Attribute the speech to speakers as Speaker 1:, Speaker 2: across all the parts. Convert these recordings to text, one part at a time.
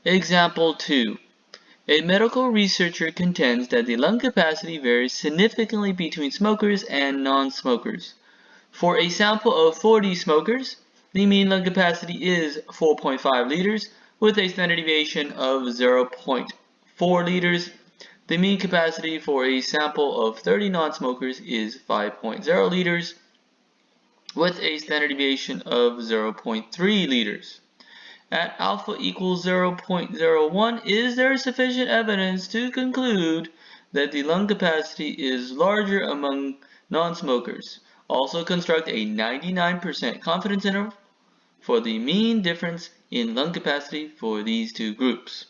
Speaker 1: Example 2. A medical researcher contends that the lung capacity varies significantly between smokers and non-smokers. For a sample of 40 smokers, the mean lung capacity is 4.5 liters with a standard deviation of 0.4 liters. The mean capacity for a sample of 30 non-smokers is 5.0 liters with a standard deviation of 0.3 liters. At alpha equals 0.01, is there sufficient evidence to conclude that the lung capacity is larger among non-smokers? Also construct a 99% confidence interval for the mean difference in lung capacity for these two groups.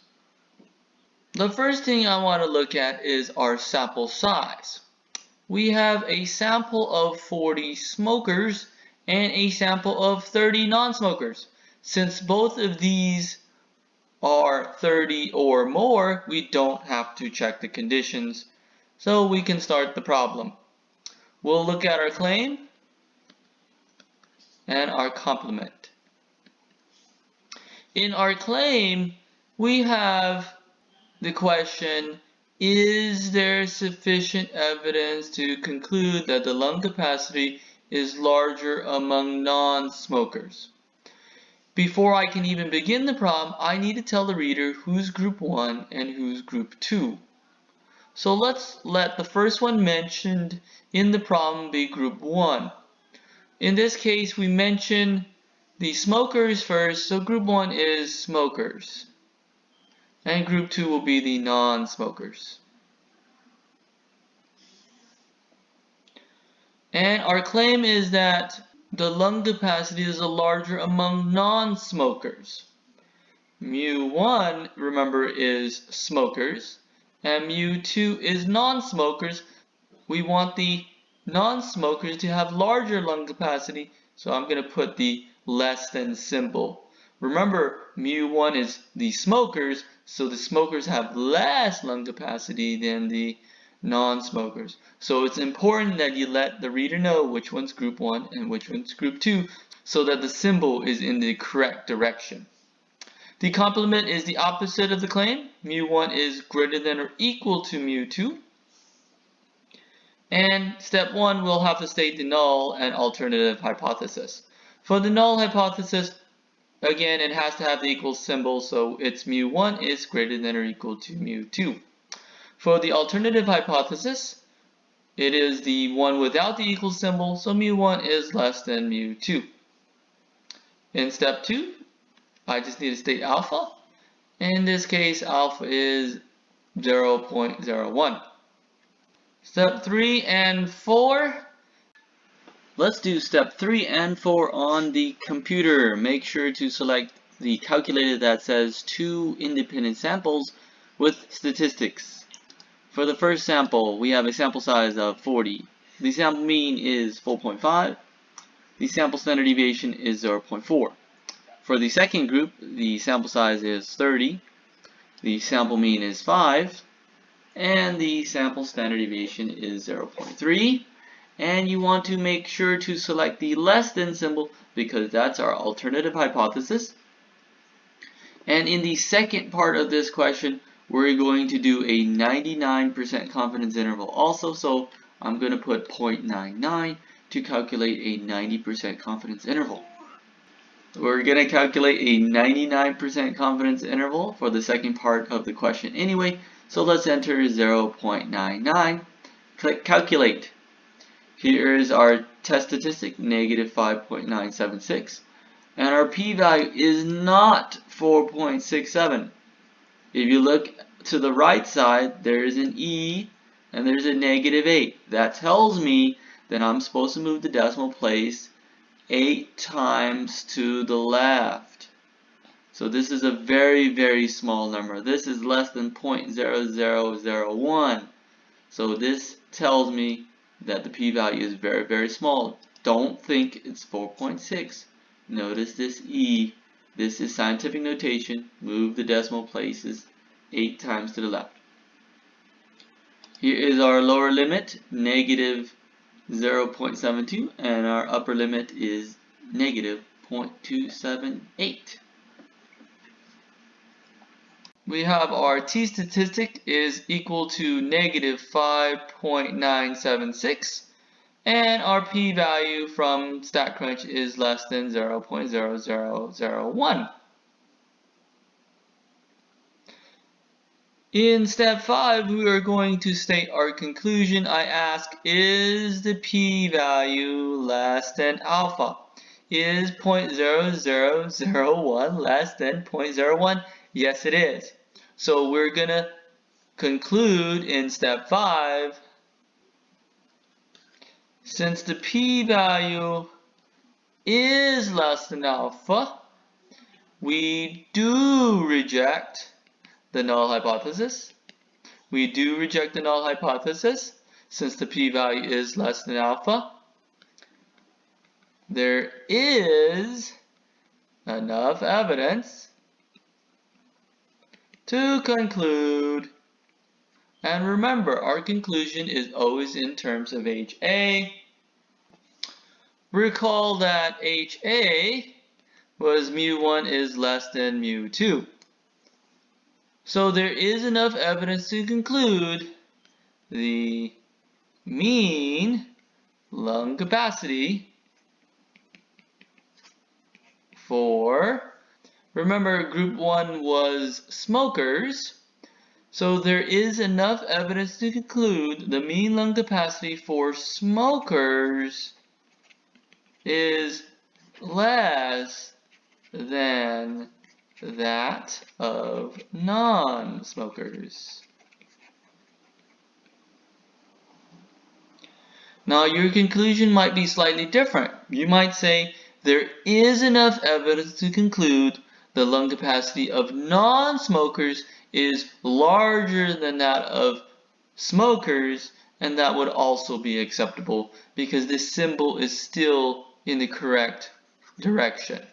Speaker 1: The first thing I want to look at is our sample size. We have a sample of 40 smokers and a sample of 30 non-smokers. Since both of these are 30 or more, we don't have to check the conditions, so we can start the problem. We'll look at our claim and our complement. In our claim, we have the question, is there sufficient evidence to conclude that the lung capacity is larger among non-smokers? Before I can even begin the problem, I need to tell the reader who's group 1 and who's group 2. So let's let the first one mentioned in the problem be group 1. In this case, we mention the smokers first, so group 1 is smokers. And group 2 will be the non-smokers. And our claim is that the lung capacity is larger among non-smokers. Mu1, remember, is smokers, and mu2 is non-smokers. We want the non-smokers to have larger lung capacity, so I'm going to put the less than symbol. Remember, mu1 is the smokers, so the smokers have less lung capacity than the non-smokers. So it's important that you let the reader know which one's group 1 and which one's group 2 so that the symbol is in the correct direction. The complement is the opposite of the claim. Mu1 is greater than or equal to mu2. And step 1, we'll have to state the null and alternative hypothesis. For the null hypothesis, again, it has to have the equal symbol, so its mu1 is greater than or equal to mu2. For the alternative hypothesis, it is the one without the equal symbol, so mu1 is less than mu2. In step 2, I just need to state alpha. In this case, alpha is 0.01. Step 3 and 4. Let's do step 3 and 4 on the computer. Make sure to select the calculator that says 2 independent samples with statistics. For the first sample, we have a sample size of 40. The sample mean is 4.5. The sample standard deviation is 0.4. For the second group, the sample size is 30. The sample mean is 5. And the sample standard deviation is 0.3. And you want to make sure to select the less than symbol because that's our alternative hypothesis. And in the second part of this question, we're going to do a 99% confidence interval also, so I'm going to put 0.99 to calculate a 90% confidence interval. We're going to calculate a 99% confidence interval for the second part of the question anyway, so let's enter 0.99. Click calculate. Here is our test statistic, negative 5.976, and our p-value is not 4.67. If you look to the right side, there is an E and there's a negative 8. That tells me that I'm supposed to move the decimal place 8 times to the left. So this is a very, very small number. This is less than 0.0001. So this tells me that the p-value is very, very small. Don't think it's 4.6. Notice this E. This is scientific notation. Move the decimal places 8 times to the left. Here is our lower limit, negative 0.72, and our upper limit is negative 0.278. we have our t statistic is equal to negative 5.976, and our p-value from StatCrunch is less than 0.0001. In step 5, we are going to state our conclusion. I ask, is the p-value less than alpha? Is 0.0001 less than 0.01? Yes, it is. So we're going to conclude in step 5, since the p-value is less than alpha, we do reject the null hypothesis. We do reject the null hypothesis since the p-value is less than alpha. There is enough evidence to conclude. And remember, our conclusion is always in terms of HA. Recall that HA was mu1 is less than mu2. So there is enough evidence to conclude the mean lung capacity for, remember, group 1 was smokers, so there is enough evidence to conclude the mean lung capacity for smokers is less than that of non-smokers. Now your conclusion might be slightly different. You might say there is enough evidence to conclude the lung capacity of non-smokers is larger than that of smokers, and that would also be acceptable because this symbol is still in the correct direction.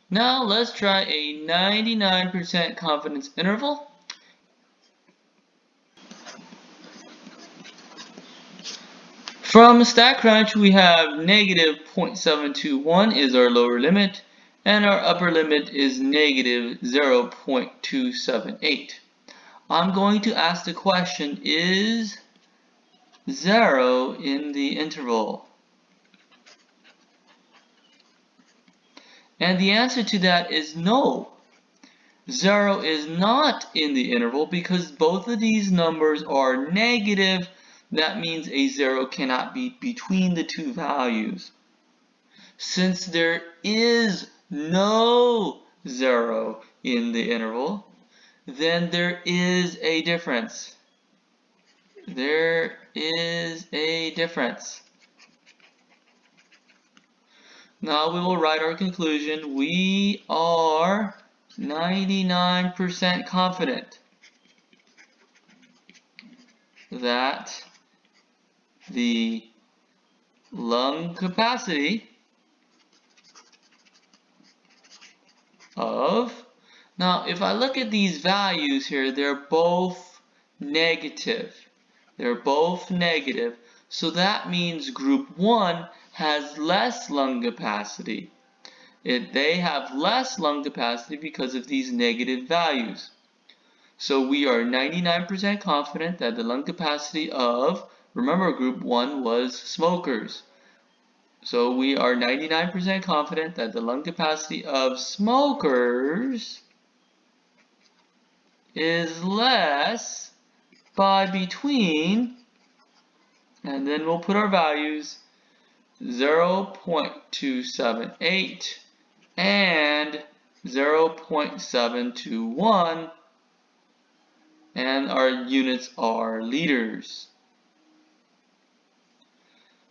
Speaker 1: Now let's try a 99% confidence interval. From StatCrunch, we have negative 0.721 is our lower limit, and our upper limit is negative 0.278. I'm going to ask the question, is 0 in the interval? And the answer to that is no. 0 is not in the interval because both of these numbers are negative. That means a 0 cannot be between the two values. Since there is no 0 in the interval, then there is a difference. There is a difference. Now we will write our conclusion. We are 99% confident that the lung capacity of, now if I look at these values here, they're both negative. They're both negative. So that means group 1 has less lung capacity. They have less lung capacity because of these negative values. So we are 99% confident that the lung capacity of, remember group 1 was smokers. So we are 99% confident that the lung capacity of smokers is less by between, and then we'll put our values, 0.278 and 0.721, and our units are liters.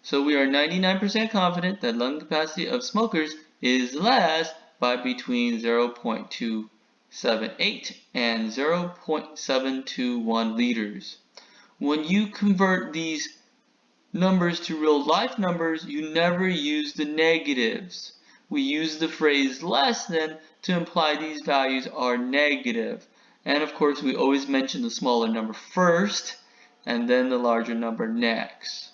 Speaker 1: So we are 99% confident that lung capacity of smokers is less by between 0.278 and 0.721 liters. When you convert these numbers to real life numbers, you never use the negatives. We use the phrase less than to imply these values are negative. And of course, we always mention the smaller number first and then the larger number next.